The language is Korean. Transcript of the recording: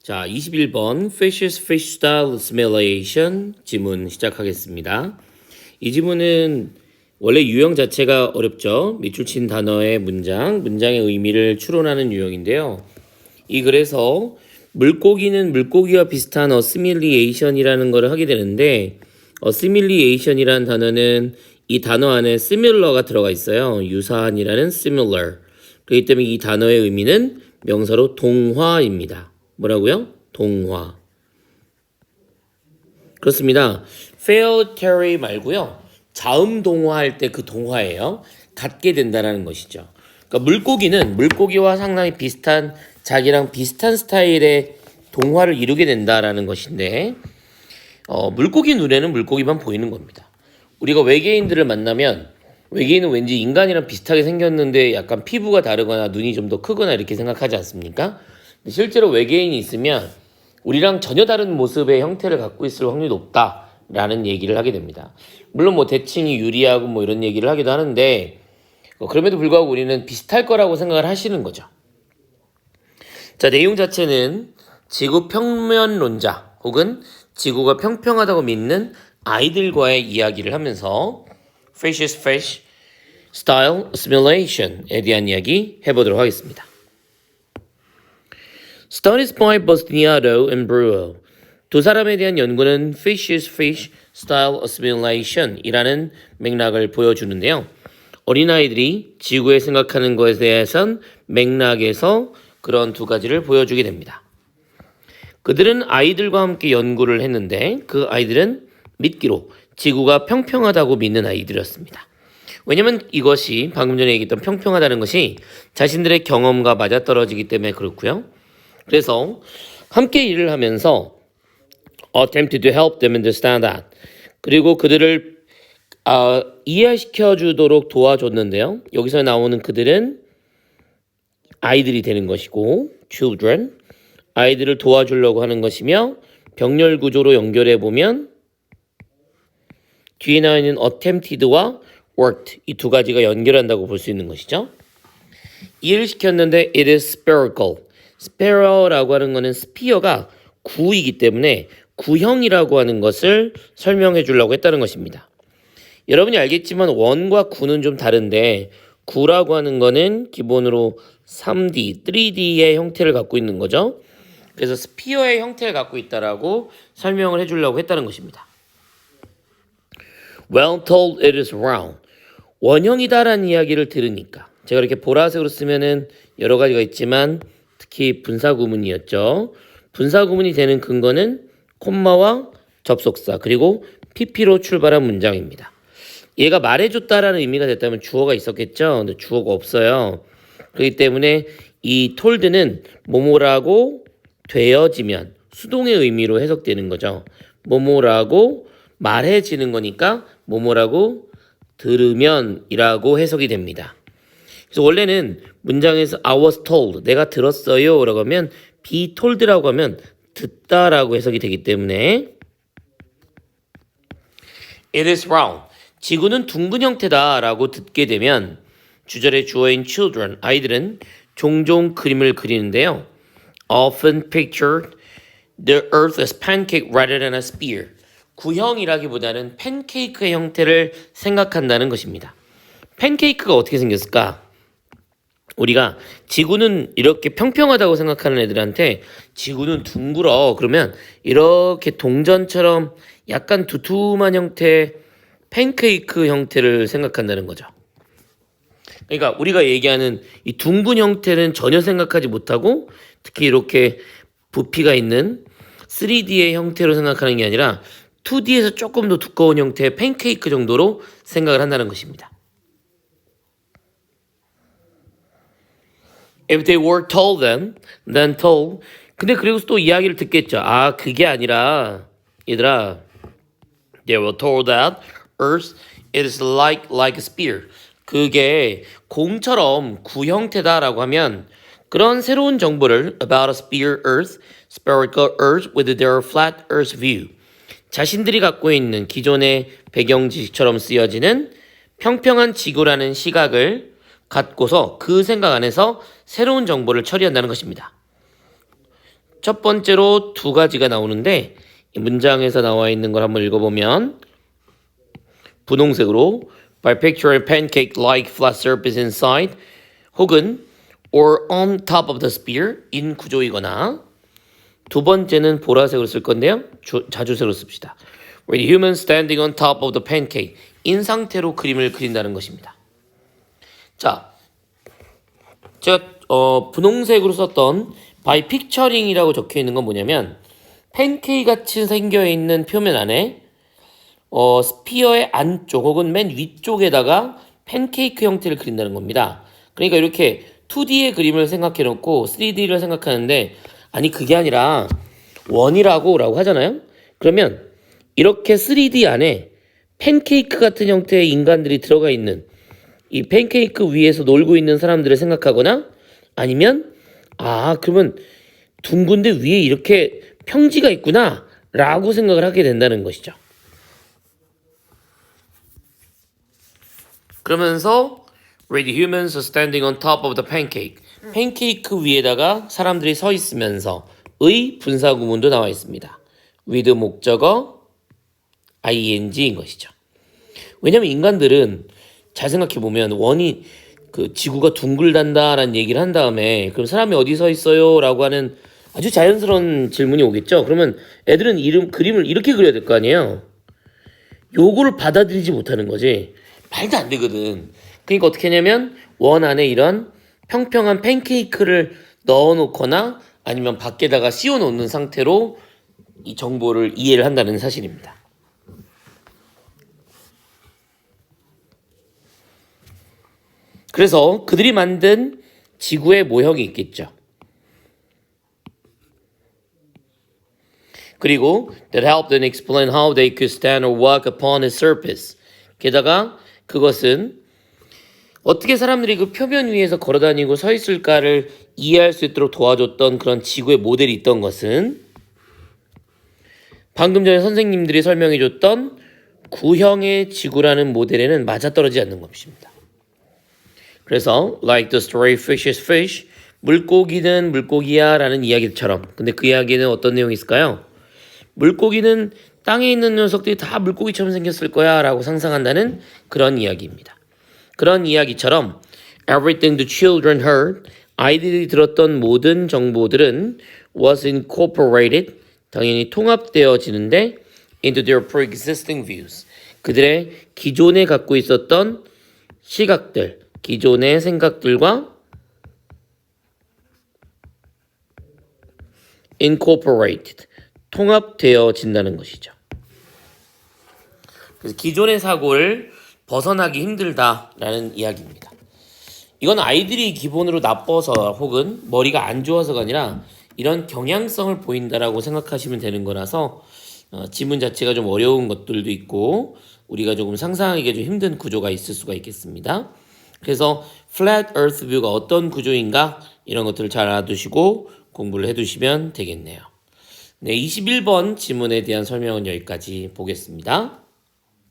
자, 21번 Fish's Fish Style Assimilation 지문 시작하겠습니다. 이 지문은 원래 유형 자체가 어렵죠. 밑줄 친 단어의 문장의 의미를 추론하는 유형인데요. 이 글에서 물고기는 물고기와 비슷한 assimilation이라는 것을 하게 되는데 assimilation이라는 단어는 이 단어 안에 similar가 들어가 있어요. 유사한이라는 similar. 그렇기 때문에 이 단어의 의미는 명사로 동화입니다. 뭐라고요? 동화. 그렇습니다. fairy tale 말고요. 자음 동화할 때 그 동화예요. 갖게 된다는 것이죠. 그러니까 물고기는 물고기와 상당히 비슷한 자기랑 비슷한 스타일의 동화를 이루게 된다라는 것인데 물고기 눈에는 물고기만 보이는 겁니다. 우리가 외계인들을 만나면 외계인은 왠지 인간이랑 비슷하게 생겼는데 약간 피부가 다르거나 눈이 좀 더 크거나 이렇게 생각하지 않습니까? 실제로 외계인이 있으면 우리랑 전혀 다른 모습의 형태를 갖고 있을 확률이 높다라는 얘기를 하게 됩니다. 물론 뭐 대칭이 유리하고 뭐 이런 얘기를 하기도 하는데 그럼에도 불구하고 우리는 비슷할 거라고 생각을 하시는 거죠. 자, 내용 자체는 지구 평면론자 혹은 지구가 평평하다고 믿는 아이들과의 이야기를 하면서 Fish's Fish Style Assimilation에 대한 이야기 해보도록 하겠습니다. Studies by Basniado and Bruo. 두 사람에 대한 연구는 Fish's Fish Style Assimilation 이라는 맥락을 보여주는데요. 어린아이들이 지구에 생각하는 것에 대해선 맥락에서 그런 두 가지를 보여주게 됩니다. 그들은 아이들과 함께 연구를 했는데 그 아이들은 믿기로 지구가 평평하다고 믿는 아이들이었습니다. 왜냐면 이것이 방금 전에 얘기했던 평평하다는 것이 자신들의 경험과 맞아떨어지기 때문에 그렇고요. 그래서 함께 일을 하면서 attempt to help them understand that. 그리고 그들을 이해시켜 주도록 도와줬는데요. 여기서 나오는 그들은 아이들이 되는 것이고 children, 아이들을 도와주려고 하는 것이며 병렬 구조로 연결해 보면 뒤에 나와 있는 attempted와 worked 이 두 가지가 연결한다고 볼 수 있는 것이죠. 이해를 시켰는데 it is spherical. 스페어라고 하는 것은 스피어가 구이기 때문에 구형이라고 하는 것을 설명해 주려고 했다는 것입니다. 여러분이 알겠지만 원과 구는 좀 다른데 구라고 하는 것은 기본으로 3D, 3D의 형태를 갖고 있는 거죠. 그래서 스피어의 형태를 갖고 있다라고 설명을 해 주려고 했다는 것입니다. Well told it is round. 원형이다라는 이야기를 들으니까 제가 이렇게 보라색으로 쓰면은 여러 가지가 있지만 특히 분사구문이었죠. 분사구문이 되는 근거는 콤마와 접속사 그리고 PP로 출발한 문장입니다. 얘가 말해줬다라는 의미가 됐다면 주어가 있었겠죠. 근데 주어가 없어요. 그렇기 때문에 이 told는 뭐뭐라고 되어지면 수동의 의미로 해석되는 거죠. 뭐뭐라고 말해지는 거니까 뭐뭐라고 들으면이라고 해석이 됩니다. 그래서 원래는 문장에서 I was told, 내가 들었어요 라고 하면 be told라고 하면 듣다라고 해석이 되기 때문에 It is round, 지구는 둥근 형태다라고 듣게 되면 주절의 주어인 children, 아이들은 종종 그림을 그리는데요. Often pictured the earth as pancake rather than a spear. 구형이라기보다는 팬케이크의 형태를 생각한다는 것입니다. 팬케이크가 어떻게 생겼을까? 우리가 지구는 이렇게 평평하다고 생각하는 애들한테 지구는 둥글어. 그러면 이렇게 동전처럼 약간 두툼한 형태의 팬케이크 형태를 생각한다는 거죠. 그러니까 우리가 얘기하는 이 둥근 형태는 전혀 생각하지 못하고 특히 이렇게 부피가 있는 3D의 형태로 생각하는 게 아니라 2D에서 조금 더 두꺼운 형태의 팬케이크 정도로 생각을 한다는 것입니다. If they were told then told. 근데 그리고 또 이야기를 듣겠죠. 아, 그게 아니라 얘들아, they were told that Earth is like a spear. 그게 공처럼 구형태다라고 하면 그런 새로운 정보를 about a spear Earth, spherical Earth with their flat Earth view. 자신들이 갖고 있는 기존의 배경 지식처럼 쓰여지는 평평한 지구라는 시각을 갖고서 그 생각 안에서 새로운 정보를 처리한다는 것입니다. 첫 번째로 두 가지가 나오는데 이 문장에서 나와 있는 걸 한번 읽어보면 분홍색으로 by picturing pancake-like flat surface inside 혹은 or on top of the sphere 인 구조이거나 두 번째는 보라색으로 쓸 건데요. 자주색으로 씁시다. With humans standing on top of the pancake 인 상태로 그림을 그린다는 것입니다. 자, 제가 분홍색으로 썼던 by picturing이라고 적혀 있는 건 뭐냐면 팬케이크 같이 생겨 있는 표면 안에 스피어의 안쪽 혹은 맨 위쪽에다가 팬케이크 형태를 그린다는 겁니다. 그러니까 이렇게 2D의 그림을 생각해 놓고 3D를 생각하는데 아니 그게 아니라 원이라고 하잖아요. 그러면 이렇게 3D 안에 팬케이크 같은 형태의 인간들이 들어가 있는 이 팬케이크 위에서 놀고 있는 사람들을 생각하거나 아니면 그러면 둥근데 위에 이렇게 평지가 있구나 라고 생각을 하게 된다는 것이죠. 그러면서 with humans standing on top of the pancake 팬케이크 위에다가 사람들이 서 있으면서 의 분사구문도 나와 있습니다. with 목적어 ing인 것이죠. 왜냐면 인간들은 잘 생각해보면 원이 그 지구가 둥글단다라는 얘기를 한 다음에 그럼 사람이 어디 서 있어요? 라고 하는 아주 자연스러운 질문이 오겠죠. 그러면 애들은 그림을 이렇게 그려야 될 거 아니에요. 요거를 받아들이지 못하는 거지. 말도 안 되거든. 그러니까 어떻게 하냐면 원 안에 이런 평평한 팬케이크를 넣어놓거나 아니면 밖에다가 씌워놓는 상태로 이 정보를 이해를 한다는 사실입니다. 그래서 그들이 만든 지구의 모형이 있겠죠. 그리고 that helped them explain how they could stand or walk upon its surface. 게다가 그것은 어떻게 사람들이 그 표면 위에서 걸어다니고 서 있을까를 이해할 수 있도록 도와줬던 그런 지구의 모델이 있던 것은 방금 전에 선생님들이 설명해줬던 구형의 지구라는 모델에는 맞아떨어지지 않는 것입니다. 그래서 like the story fish is fish 물고기는 물고기야 라는 이야기처럼 근데 그 이야기는 어떤 내용이 있을까요? 물고기는 땅에 있는 녀석들이 다 물고기처럼 생겼을 거야 라고 상상한다는 그런 이야기입니다. 그런 이야기처럼 everything the children heard 아이들이 들었던 모든 정보들은 was incorporated 당연히 통합되어지는데 into their pre-existing views 그들의 기존에 갖고 있었던 시각들 기존의 생각들과 incorporated 통합되어진다는 것이죠. 그래서 기존의 사고를 벗어나기 힘들다라는 이야기입니다. 이건 아이들이 기본으로 나빠서 혹은 머리가 안 좋아서가 아니라 이런 경향성을 보인다라고 생각하시면 되는 거라서 지문 자체가 좀 어려운 것들도 있고 우리가 조금 상상하기가 좀 힘든 구조가 있을 수가 있겠습니다. 그래서 flat earth view가 어떤 구조인가 이런 것들을 잘 알아두시고 공부를 해두시면 되겠네요. 네, 21번 지문에 대한 설명은 여기까지 보겠습니다.